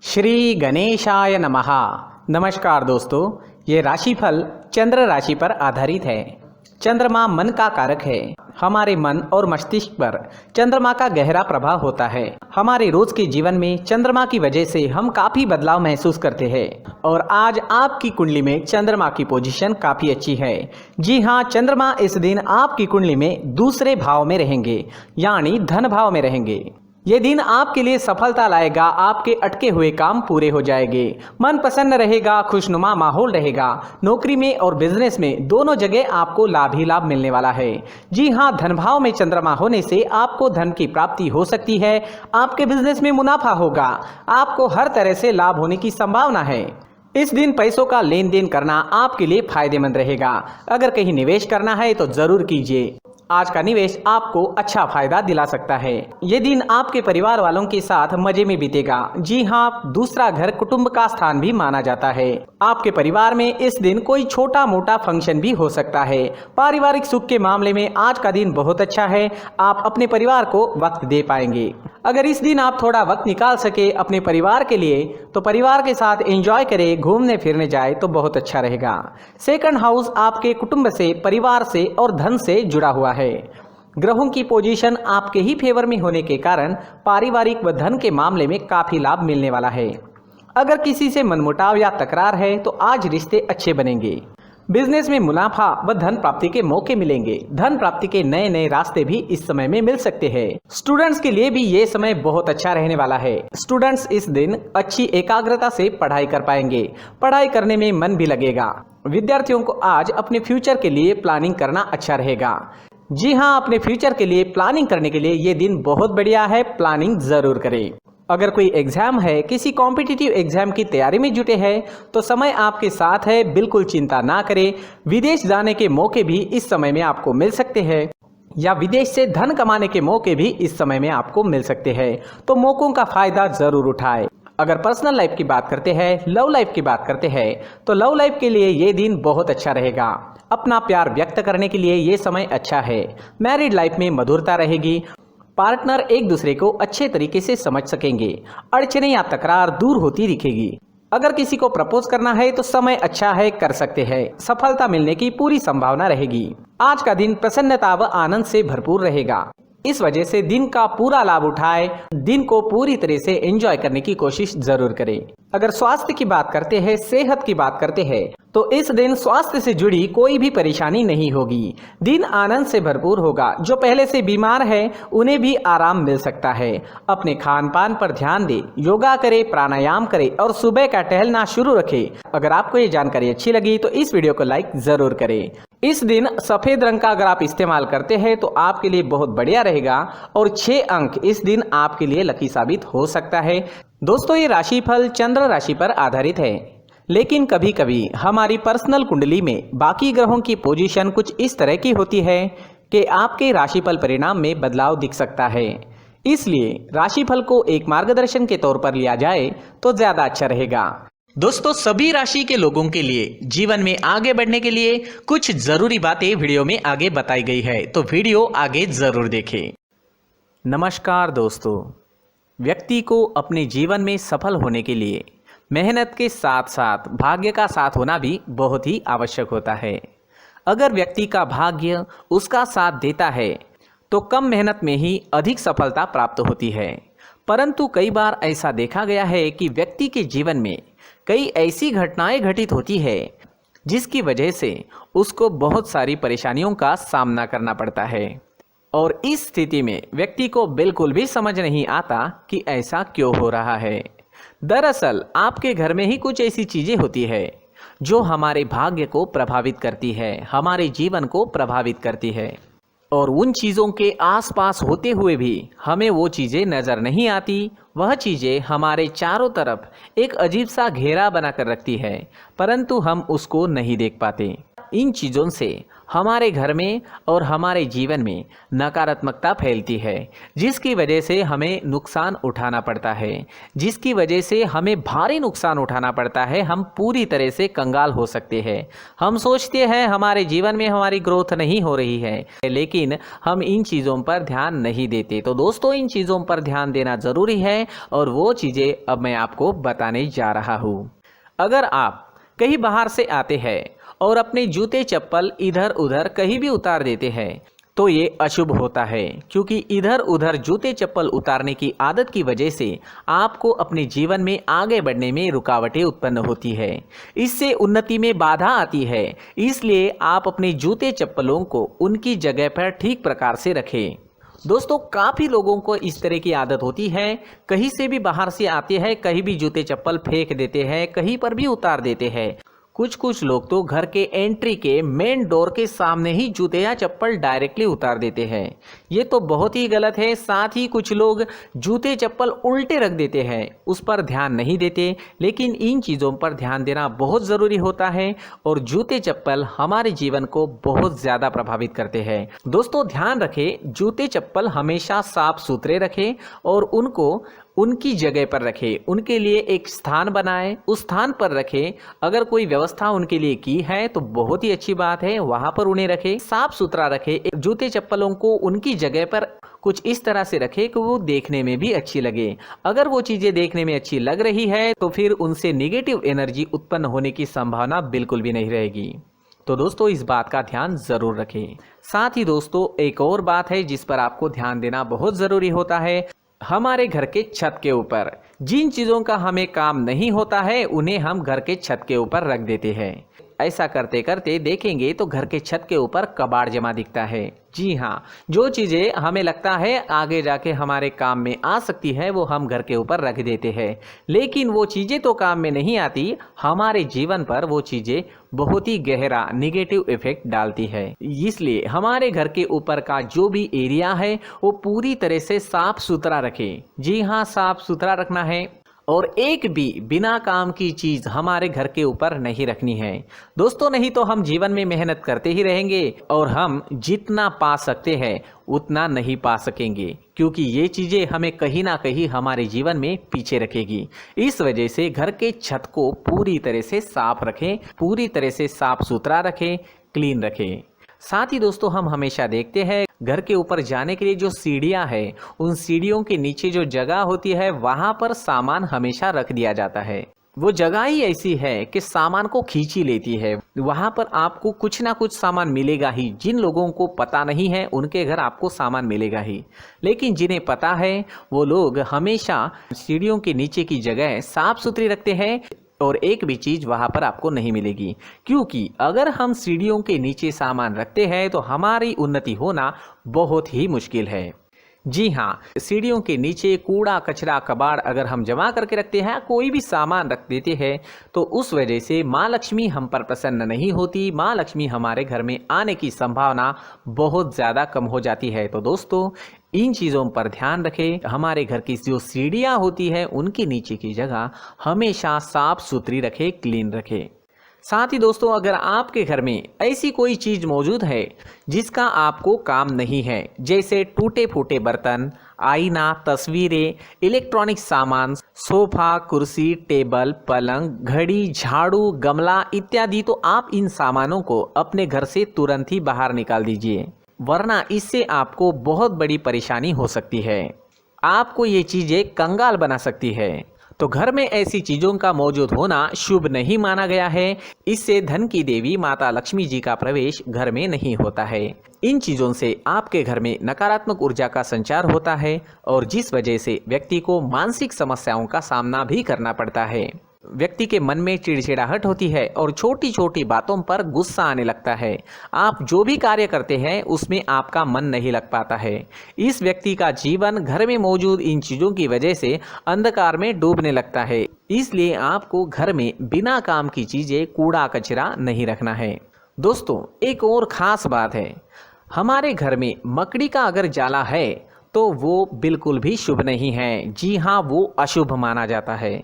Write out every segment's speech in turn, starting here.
श्री गणेशाय नमः। नमस्कार दोस्तों, ये राशिफल चंद्र राशि पर आधारित है। चंद्रमा मन का कारक है। हमारे मन और मस्तिष्क पर चंद्रमा का गहरा प्रभाव होता है। हमारे रोज के जीवन में चंद्रमा की वजह से हम काफी बदलाव महसूस करते हैं और आज आपकी कुंडली में चंद्रमा की पोजीशन काफी अच्छी है। जी हाँ, चंद्रमा इस दिन आपकी कुंडली में दूसरे भाव में रहेंगे, यानी धन भाव में रहेंगे। ये दिन आपके लिए सफलता लाएगा। आपके अटके हुए काम पूरे हो जाएंगे, मन प्रसन्न रहेगा, खुशनुमा माहौल रहेगा। नौकरी में और बिजनेस में दोनों जगह आपको लाभ ही लाभ मिलने वाला है। जी हाँ, धन भाव में चंद्रमा होने से आपको धन की प्राप्ति हो सकती है। आपके बिजनेस में मुनाफा होगा। आपको हर तरह से लाभ होने की संभावना है। इस दिन पैसों का लेन देन करना आपके लिए फायदेमंद रहेगा। अगर कहीं निवेश करना है तो जरूर कीजिए। आज का निवेश आपको अच्छा फायदा दिला सकता है। ये दिन आपके परिवार वालों के साथ मजे में बीतेगा। जी हाँ, दूसरा घर कुटुंब का स्थान भी माना जाता है। आपके परिवार में इस दिन कोई छोटा मोटा फंक्शन भी हो सकता है। पारिवारिक सुख के मामले में आज का दिन बहुत अच्छा है। आप अपने परिवार को वक्त दे पाएंगे। अगर इस दिन आप थोड़ा वक्त निकाल सके अपने परिवार के लिए तो परिवार के साथ एंजॉय करें, घूमने फिरने जाए तो बहुत अच्छा रहेगा। सेकंड हाउस आपके कुटुंब से, परिवार से और धन से जुड़ा हुआ है। ग्रहों की पोजीशन आपके ही फेवर में होने के कारण पारिवारिक व धन के मामले में काफी लाभ मिलने वाला है। अगर किसी से मनमुटाव या तकरार है तो आज रिश्ते अच्छे बनेंगे। बिजनेस में मुनाफा व धन प्राप्ति के मौके मिलेंगे। धन प्राप्ति के नए नए रास्ते भी इस समय में मिल सकते हैं। स्टूडेंट्स के लिए भी ये समय बहुत अच्छा रहने वाला है। स्टूडेंट्स इस दिन अच्छी एकाग्रता से पढ़ाई कर पाएंगे। पढ़ाई करने में मन भी लगेगा। विद्यार्थियों को आज अपने फ्यूचर के लिए प्लानिंग करना अच्छा रहेगा। जी हाँ, अपने फ्यूचर के लिए प्लानिंग करने के लिए ये दिन बहुत बढ़िया है। प्लानिंग जरूर करें। अगर कोई एग्जाम है, किसी कॉम्पिटिटिव एग्जाम की तैयारी में जुटे हैं तो समय आपके साथ है, बिल्कुल चिंता ना करें। विदेश जाने के मौके भी इस समय में आपको मिल सकते हैं या विदेश से धन कमाने के मौके भी इस समय में आपको मिल सकते हैं, तो मौकों का फायदा जरूर उठाएं। अगर पर्सनल लाइफ की बात करते हैं, लव लाइफ की बात करते हैं तो लव लाइफ के लिए ये दिन बहुत अच्छा रहेगा। अपना प्यार व्यक्त करने के लिए ये समय अच्छा है। मैरिड लाइफ में मधुरता रहेगी। पार्टनर एक दूसरे को अच्छे तरीके से समझ सकेंगे। अड़चने या तकरार दूर होती दिखेगी। अगर किसी को प्रपोज करना है तो समय अच्छा है, कर सकते हैं। सफलता मिलने की पूरी संभावना रहेगी। आज का दिन प्रसन्नता व आनंद से भरपूर रहेगा। इस वजह से दिन का पूरा लाभ उठाए, दिन को पूरी तरह से एंजॉय करने की कोशिश जरूर करें। अगर स्वास्थ्य की बात करते हैं, सेहत की बात करते हैं तो इस दिन स्वास्थ्य से जुड़ी कोई भी परेशानी नहीं होगी। दिन आनंद से भरपूर होगा। जो पहले से बीमार है उन्हें भी आराम मिल सकता है। अपने खान पान पर ध्यान दें, योगा करें, प्राणायाम करें और सुबह का टहलना शुरू रखें। अगर आपको ये जानकारी अच्छी लगी तो इस वीडियो को लाइक जरूर करें। इस दिन सफेद रंग का अगर आप इस्तेमाल करते हैं तो आपके लिए बहुत बढ़िया रहेगा और 6 अंक इस दिन आपके लिए लकी साबित हो सकता है। दोस्तों, ये राशिफल चंद्र राशि पर आधारित है, लेकिन कभी कभी हमारी पर्सनल कुंडली में बाकी ग्रहों की पोजीशन कुछ इस तरह की होती है कि आपके राशिफल परिणाम में बदलाव दिख सकता है। इसलिए राशिफल को एक मार्गदर्शन के तौर पर लिया जाए तो ज्यादा अच्छा रहेगा। दोस्तों, सभी राशि के लोगों के लिए जीवन में आगे बढ़ने के लिए कुछ जरूरी बातें वीडियो में आगे बताई गई है, तो वीडियो आगे जरूर देखें। नमस्कार दोस्तों, व्यक्ति को अपने जीवन में सफल होने के लिए मेहनत के साथ साथ भाग्य का साथ होना भी बहुत ही आवश्यक होता है। अगर व्यक्ति का भाग्य उसका साथ देता है तो कम मेहनत में ही अधिक सफलता प्राप्त होती है। परंतु कई बार ऐसा देखा गया है कि व्यक्ति के जीवन में कई ऐसी घटनाएं घटित होती है जिसकी वजह से उसको बहुत सारी परेशानियों का सामना करना पड़ता है और इस स्थिति में व्यक्ति को बिल्कुल भी समझ नहीं आता कि ऐसा क्यों हो रहा है। दरअसल आपके घर में ही कुछ ऐसी चीजें होती है जो हमारे भाग्य को प्रभावित करती है, हमारे जीवन को प्रभावित करती है और उन चीज़ों के आसपास होते हुए भी हमें वो चीज़ें नज़र नहीं आती। वह चीज़ें हमारे चारों तरफ एक अजीब सा घेरा बनाकर रखती है, परंतु हम उसको नहीं देख पाते। इन चीज़ों से हमारे घर में और हमारे जीवन में नकारात्मकता फैलती है, जिसकी वजह से हमें नुकसान उठाना पड़ता है, जिसकी वजह से हमें भारी नुकसान उठाना पड़ता है। हम पूरी तरह से कंगाल हो सकते हैं। हम सोचते हैं हमारे जीवन में हमारी ग्रोथ नहीं हो रही है, लेकिन हम इन चीज़ों पर ध्यान नहीं देते। तो दोस्तों, इन चीज़ों पर ध्यान देना ज़रूरी है और वो चीज़ें अब मैं आपको बताने जा रहा हूँ। अगर आप कहीं बाहर से आते हैं और अपने जूते चप्पल इधर उधर कहीं भी उतार देते हैं तो ये अशुभ होता है, क्योंकि इधर उधर जूते चप्पल उतारने की आदत की वजह से आपको अपने जीवन में आगे बढ़ने में रुकावटें उत्पन्न होती है। इससे उन्नति में बाधा आती है। इसलिए आप अपने जूते चप्पलों को उनकी जगह पर ठीक प्रकार से रखें। दोस्तों, काफ़ी लोगों को इस तरह की आदत होती है, कहीं से भी बाहर से आते हैं, कहीं भी जूते चप्पल फेंक देते हैं, कहीं पर भी उतार देते हैं। कुछ लोग तो घर के एंट्री के मेन डोर के सामने ही जूते या चप्पल डायरेक्टली उतार देते हैं। ये तो बहुत ही गलत है। साथ ही कुछ लोग जूते चप्पल उल्टे रख देते हैं, उस पर ध्यान नहीं देते। लेकिन इन चीज़ों पर ध्यान देना बहुत ज़रूरी होता है और जूते चप्पल हमारे जीवन को बहुत ज़्यादा प्रभावित करते हैं। दोस्तों, ध्यान रखें, जूते चप्पल हमेशा साफ सुथरे रखें और उनको उनकी जगह पर रखें। उनके लिए एक स्थान बनाएं, उस स्थान पर रखें। अगर कोई व्यवस्था उनके लिए की है तो बहुत ही अच्छी बात है, वहां पर उन्हें रखें, साफ सुथरा रखें। जूते चप्पलों को उनकी जगह पर कुछ इस तरह से रखें कि वो देखने में भी अच्छी लगे। अगर वो चीज़ें देखने में अच्छी लग रही है तो फिर उनसे नेगेटिव एनर्जी उत्पन्न होने की संभावना बिल्कुल भी नहीं रहेगी। तो दोस्तों, इस बात का ध्यान ज़रूर रखें। साथ ही दोस्तों, एक और बात है जिस पर आपको ध्यान देना बहुत ज़रूरी होता है। हमारे घर के छत के ऊपर जिन चीज़ों का हमें काम नहीं होता है उन्हें हम घर के छत के ऊपर रख देते हैं। ऐसा करते करते देखेंगे तो घर के छत के ऊपर कबाड़ जमा दिखता है। जी हाँ, जो चीज़ें हमें लगता है आगे जाके हमारे काम में आ सकती है वो हम घर के ऊपर रख देते हैं, लेकिन वो चीज़ें तो काम में नहीं आती, हमारे जीवन पर वो चीज़ें बहुत ही गहरा निगेटिव इफेक्ट डालती है। इसलिए हमारे घर के ऊपर का जो भी एरिया है वो पूरी तरह से साफ सुथरा रखें। जी हाँ, साफ सुथरा रखना है और एक भी बिना काम की चीज़ हमारे घर के ऊपर नहीं रखनी है। दोस्तों, नहीं तो हम जीवन में मेहनत करते ही रहेंगे और हम जितना पा सकते हैं उतना नहीं पा सकेंगे, क्योंकि ये चीज़ें हमें कहीं ना कहीं हमारे जीवन में पीछे रखेगी। इस वजह से घर के छत को पूरी तरह से साफ रखें, पूरी तरह से साफ सुथरा रखें, क्लीन रखें। साथ ही दोस्तों, हम हमेशा देखते हैं घर के ऊपर जाने के लिए जो सीढ़ियां हैं, उन सीढ़ियों के नीचे जो जगह होती है वहां पर सामान हमेशा रख दिया जाता है। वो जगह ही ऐसी है कि सामान को खींची लेती है। वहां पर आपको कुछ ना कुछ सामान मिलेगा ही। जिन लोगों को पता नहीं है उनके घर आपको सामान मिलेगा ही, लेकिन जिन्हें पता है वो लोग हमेशा सीढ़ियों के नीचे की जगह साफ सुथरी रखते हैं और एक भी चीज़ वहाँ पर आपको नहीं मिलेगी, क्योंकि अगर हम सीढ़ियों के नीचे सामान रखते हैं तो हमारी उन्नति होना बहुत ही मुश्किल है। जी हाँ, सीढ़ियों के नीचे कूड़ा कचरा कबाड़ अगर हम जमा करके रखते हैं, कोई भी सामान रख देते हैं, तो उस वजह से माँ लक्ष्मी हम पर प्रसन्न नहीं होती। माँ लक्ष्मी हमारे घर में आने की संभावना बहुत ज़्यादा कम हो जाती है। तो दोस्तों, इन चीज़ों पर ध्यान रखें। हमारे घर की जो सीढ़ियाँ होती है उनके नीचे की जगह हमेशा साफ सुथरी रखें, क्लीन रखें। साथ ही दोस्तों, अगर आपके घर में ऐसी कोई चीज़ मौजूद है जिसका आपको काम नहीं है, जैसे टूटे फूटे बर्तन, आईना, तस्वीरें, इलेक्ट्रॉनिक सामान, सोफा, कुर्सी, टेबल, पलंग, घड़ी, झाड़ू, गमला इत्यादि, तो आप इन सामानों को अपने घर से तुरंत ही बाहर निकाल दीजिए, वरना इससे आपको बहुत बड़ी परेशानी हो सकती है। आपको ये चीज़ें कंगाल बना सकती है। तो घर में ऐसी चीज़ों का मौजूद होना शुभ नहीं माना गया है। इससे धन की देवी माता लक्ष्मी जी का प्रवेश घर में नहीं होता है। इन चीज़ों से आपके घर में नकारात्मक ऊर्जा का संचार होता है और जिस वजह से व्यक्ति को मानसिक समस्याओं का सामना भी करना पड़ता है। व्यक्ति के मन में चिड़चिड़ाहट होती है और छोटी छोटी बातों पर गुस्सा आने लगता है। आप जो भी कार्य करते हैं उसमें आपका मन नहीं लग पाता है। इस व्यक्ति का जीवन घर में मौजूद इन चीज़ों की वजह से अंधकार में डूबने लगता है। इसलिए आपको घर में बिना काम की चीज़ें, कूड़ा कचरा नहीं रखना है। दोस्तों, एक और ख़ास बात है, हमारे घर में मकड़ी का अगर जाला है तो वो बिल्कुल भी शुभ नहीं है। जी हाँ, वो अशुभ माना जाता है।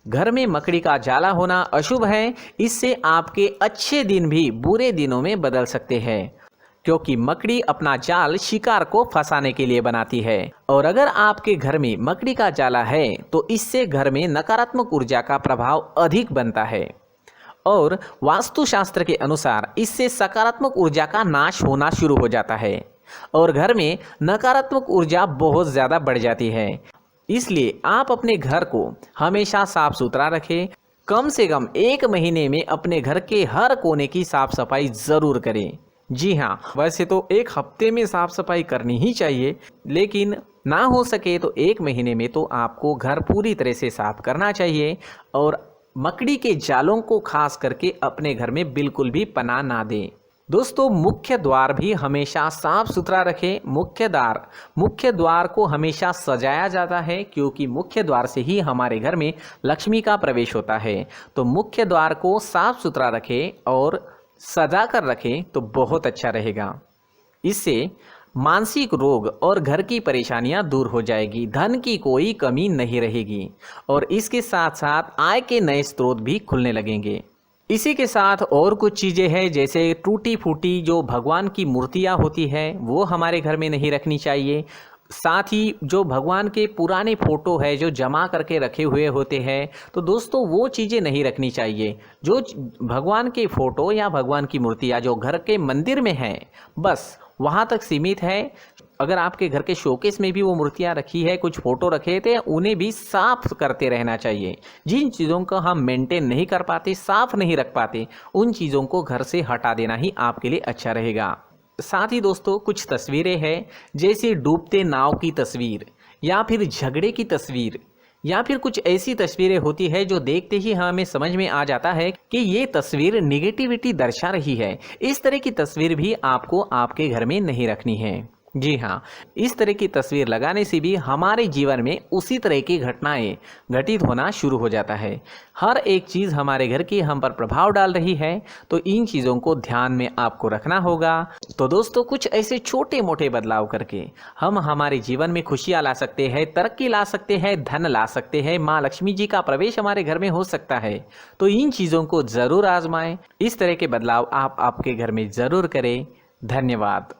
घर में मकड़ी का जाला होना अशुभ है। इससे आपके अच्छे दिन भी बुरे दिनों में बदल सकते हैं, क्योंकि मकड़ी अपना जाल शिकार को फंसाने के लिए बनाती है। और अगर आपके घर में मकड़ी का जाला है तो इससे घर में नकारात्मक ऊर्जा का प्रभाव अधिक बनता है और वास्तुशास्त्र के अनुसार इससे सकारात्मक ऊर्जा का नाश होना शुरू हो जाता है और घर में नकारात्मक ऊर्जा बहुत ज़्यादा बढ़ जाती है। इसलिए आप अपने घर को हमेशा साफ सुथरा रखें। कम से कम 1 महीने में अपने घर के हर कोने की साफ सफाई ज़रूर करें। जी हाँ, वैसे तो 1 हफ्ते में साफ सफाई करनी ही चाहिए, लेकिन ना हो सके तो 1 महीने में तो आपको घर पूरी तरह से साफ करना चाहिए और मकड़ी के जालों को खास करके अपने घर में बिल्कुल भी पनाह ना दें। दोस्तों, मुख्य द्वार भी हमेशा साफ सुथरा रखें। मुख्य द्वार को हमेशा सजाया जाता है, क्योंकि मुख्य द्वार से ही हमारे घर में लक्ष्मी का प्रवेश होता है। तो मुख्य द्वार को साफ सुथरा रखें और सजा कर रखें तो बहुत अच्छा रहेगा। इससे मानसिक रोग और घर की परेशानियां दूर हो जाएगी, धन की कोई कमी नहीं रहेगी और इसके साथ साथ आय के नए स्रोत भी खुलने लगेंगे। इसी के साथ और कुछ चीज़ें हैं, जैसे टूटी फूटी जो भगवान की मूर्तियां होती है वो हमारे घर में नहीं रखनी चाहिए। साथ ही जो भगवान के पुराने फ़ोटो है जो जमा करके रखे हुए होते हैं, तो दोस्तों वो चीज़ें नहीं रखनी चाहिए। जो भगवान के फ़ोटो या भगवान की मूर्तियाँ जो घर के मंदिर में हैं, बस वहाँ तक सीमित है। अगर आपके घर के शोकेस में भी वो मूर्तियाँ रखी है, कुछ फ़ोटो रखे थे, उन्हें भी साफ़ करते रहना चाहिए। जिन चीज़ों को हम मेंटेन नहीं कर पाते, साफ़ नहीं रख पाते, उन चीज़ों को घर से हटा देना ही आपके लिए अच्छा रहेगा। साथ ही दोस्तों, कुछ तस्वीरें हैं, जैसे डूबते नाव की तस्वीर या फिर झगड़े की तस्वीर या फिर कुछ ऐसी तस्वीरें होती है जो देखते ही हमें समझ में आ जाता है कि ये तस्वीर निगेटिविटी दर्शा रही है। इस तरह की तस्वीर भी आपको आपके घर में नहीं रखनी है। जी हाँ, इस तरह की तस्वीर लगाने से भी हमारे जीवन में उसी तरह की घटनाएं घटित होना शुरू हो जाता है। हर एक चीज़ हमारे घर की हम पर प्रभाव डाल रही है, तो इन चीज़ों को ध्यान में आपको रखना होगा। तो दोस्तों, कुछ ऐसे छोटे मोटे बदलाव करके हम हमारे जीवन में खुशियाँ ला सकते हैं, तरक्की ला सकते हैं, धन ला सकते हैं, माँ लक्ष्मी जी का प्रवेश हमारे घर में हो सकता है। तो इन चीज़ों को ज़रूर आजमाएं। इस तरह के बदलाव आप आपके घर में ज़रूर करें। धन्यवाद।